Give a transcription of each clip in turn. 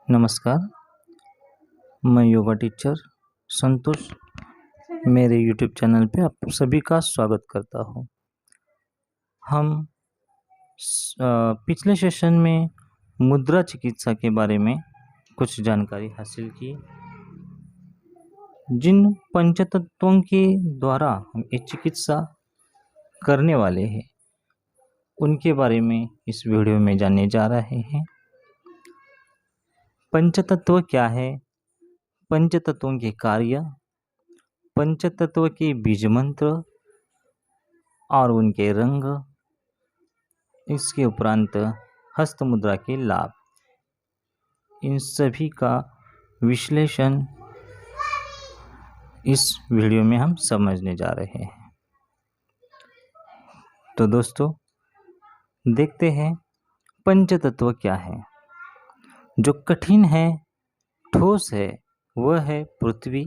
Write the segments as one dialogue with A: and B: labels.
A: नमस्कार, मैं योगा टीचर संतोष मेरे यूट्यूब चैनल पे आप सभी का स्वागत करता हूँ। हम पिछले सेशन में मुद्रा चिकित्सा के बारे में कुछ जानकारी हासिल की। जिन पंचतत्वों के द्वारा हम ये चिकित्सा करने वाले हैं, उनके बारे में इस वीडियो में जानने जा रहे हैं। पंचतत्व क्या है, पंचतत्वों के कार्य, पंचतत्व के बीज मंत्र और उनके रंग, इसके उपरांत हस्त मुद्रा के लाभ, इन सभी का विश्लेषण इस वीडियो में हम समझने जा रहे हैं। तो दोस्तों, देखते हैं पंचतत्व क्या है। जो कठिन है, ठोस है, वह है पृथ्वी।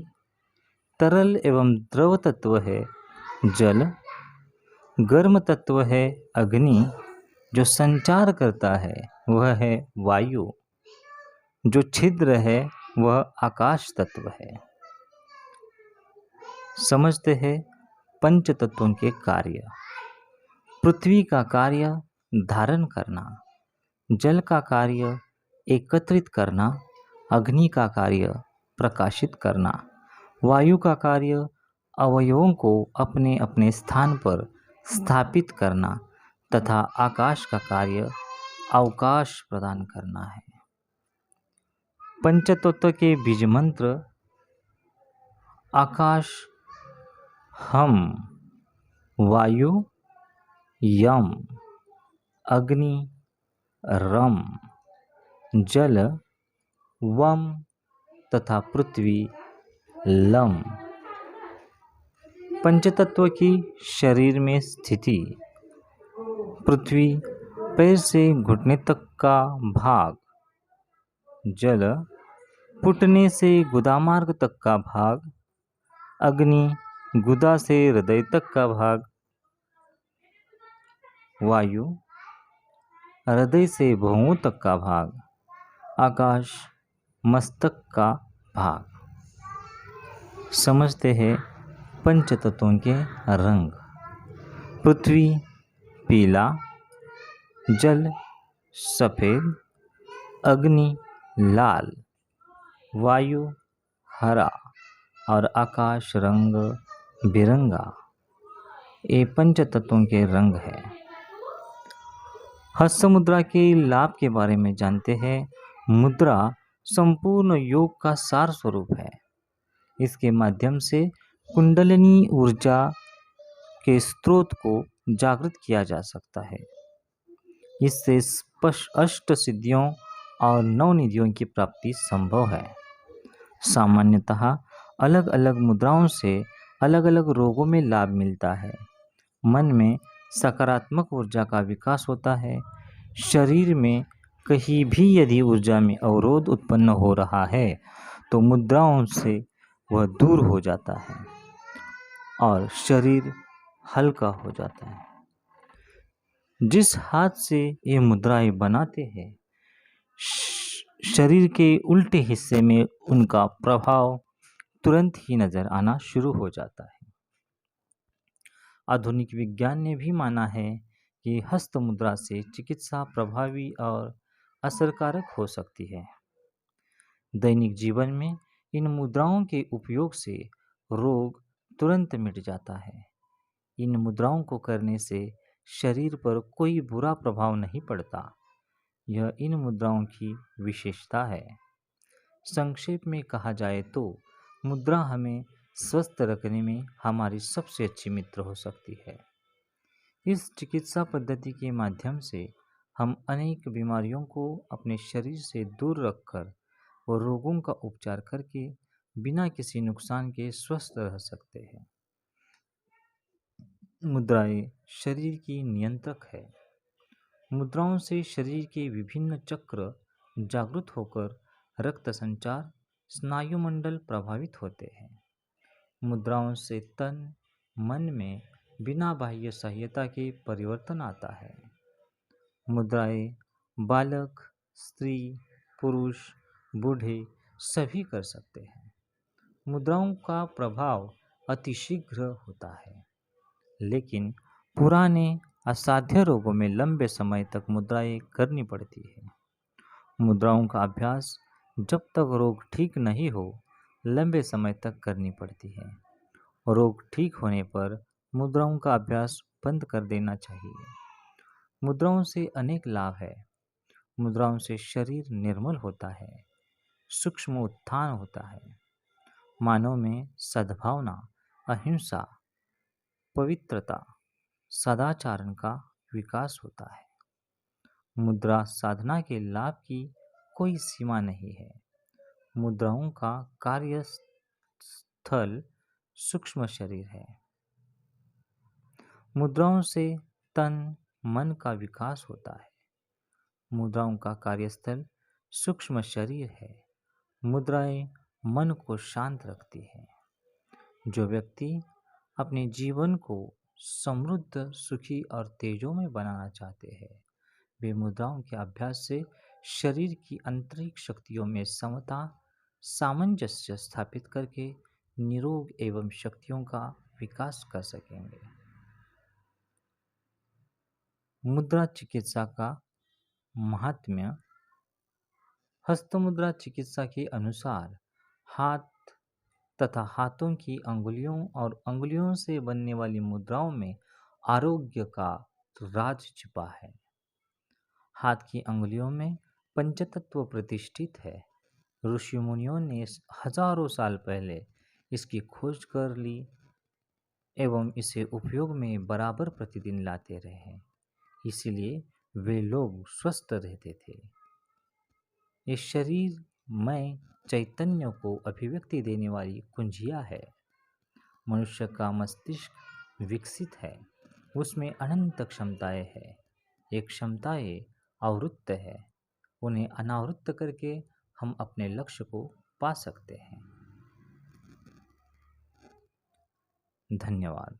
A: तरल एवं द्रव तत्व है जल। गर्म तत्व है अग्नि। जो संचार करता है वह है वायु। जो छिद्र है वह आकाश तत्व है। समझते हैं पंच तत्वों के कार्य। पृथ्वी का कार्य धारण करना, जल का कार्य एकत्रित करना, अग्नि का कार्य प्रकाशित करना, वायु का कार्य अवयवों को अपने अपने स्थान पर स्थापित करना तथा आकाश का कार्य अवकाश प्रदान करना है। पंचतत्व के बीज मंत्र: आकाश हम, वायु यम, अग्नि रम, जल वम तथा पृथ्वी लम। पंचतत्व की शरीर में स्थिति: पृथ्वी पैर से घुटने तक का भाग, जल घुटने से गुदामार्ग तक का भाग, अग्नि गुदा से हृदय तक का भाग, वायु हृदय से भौहों तक का भाग, आकाश मस्तक का भाग। समझते हैं पंचतत्वों के रंग। पृथ्वी पीला, जल सफेद, अग्नि लाल, वायु हरा और आकाश रंग बिरंगा। ये पंचतत्वों के रंग है। हस्त मुद्रा के लाभ के बारे में जानते हैं। मुद्रा संपूर्ण योग का सार स्वरूप है। इसके माध्यम से कुंडलिनी ऊर्जा के स्रोत को जागृत किया जा सकता है। इससे अष्ट सिद्धियों और नवनिधियों की प्राप्ति संभव है। सामान्यतः अलग अलग मुद्राओं से अलग अलग रोगों में लाभ मिलता है। मन में सकारात्मक ऊर्जा का विकास होता है। शरीर में कहीं भी यदि ऊर्जा में अवरोध उत्पन्न हो रहा है तो मुद्राओं से वह दूर हो जाता है और शरीर हल्का हो जाता है। जिस हाथ से ये मुद्राएं बनाते हैं, शरीर के उल्टे हिस्से में उनका प्रभाव तुरंत ही नजर आना शुरू हो जाता है। आधुनिक विज्ञान ने भी माना है कि हस्त मुद्रा से चिकित्सा प्रभावी और असरकारक हो सकती है। दैनिक जीवन में इन मुद्राओं के उपयोग से रोग तुरंत मिट जाता है। इन मुद्राओं को करने से शरीर पर कोई बुरा प्रभाव नहीं पड़ता। यह इन मुद्राओं की विशेषता है। संक्षेप में कहा जाए तो मुद्रा हमें स्वस्थ रखने में हमारी सबसे अच्छी मित्र हो सकती है। इस चिकित्सा पद्धति के माध्यम से हम अनेक बीमारियों को अपने शरीर से दूर रखकर और रोगों का उपचार करके बिना किसी नुकसान के स्वस्थ रह सकते हैं। मुद्राएं शरीर की नियंत्रक है। मुद्राओं से शरीर के विभिन्न चक्र जागृत होकर रक्त संचार, स्नायुमंडल प्रभावित होते हैं। मुद्राओं से तन मन में बिना बाह्य सहायता के परिवर्तन आता है। मुद्राएं बालक, स्त्री, पुरुष बूढ़े सभी कर सकते हैं। मुद्राओं का प्रभाव अतिशीघ्र होता है, लेकिन पुराने असाध्य रोगों में लंबे समय तक मुद्राएं करनी पड़ती है। मुद्राओं का अभ्यास जब तक रोग ठीक नहीं हो, लंबे समय तक करनी पड़ती है। रोग ठीक होने पर मुद्राओं का अभ्यास बंद कर देना चाहिए। मुद्राओं से अनेक लाभ है। मुद्राओं से शरीर निर्मल होता है, सूक्ष्म उत्थान होता है, मानव में सद्भावना, अहिंसा, पवित्रता, सदाचारण का विकास होता है। मुद्रा साधना के लाभ की कोई सीमा नहीं है। मुद्राओं का कार्यस्थल सूक्ष्म शरीर है। मुद्राओं से तन मन का विकास होता है। मुद्राओं का कार्यस्थल सूक्ष्म शरीर है। मुद्राएं मन को शांत रखती है। जो व्यक्ति अपने जीवन को समृद्ध, सुखी और तेजोमय बनाना चाहते हैं, वे मुद्राओं के अभ्यास से शरीर की आंतरिक शक्तियों में समता, सामंजस्य स्थापित करके निरोग एवं शक्तियों का विकास कर सकेंगे। मुद्रा चिकित्सा का महात्म्य। हस्तमुद्रा चिकित्सा के अनुसार हाथ तथा हाथों की अंगुलियों और अंगुलियों से बनने वाली मुद्राओं में आरोग्य का राज छिपा है। हाथ की अंगुलियों में पंचतत्व प्रतिष्ठित है। ऋषि मुनियों ने हजारों साल पहले इसकी खोज कर ली एवं इसे उपयोग में बराबर प्रतिदिन लाते रहे। इसीलिए वे लोग स्वस्थ रहते थे। ये शरीर में चैतन्य को अभिव्यक्ति देने वाली कुंजिया है। मनुष्य का मस्तिष्क विकसित है, उसमें अनंत क्षमताएं हैं। ये क्षमताएं आवृत्त है, उन्हें अनावृत्त करके हम अपने लक्ष्य को पा सकते हैं। धन्यवाद।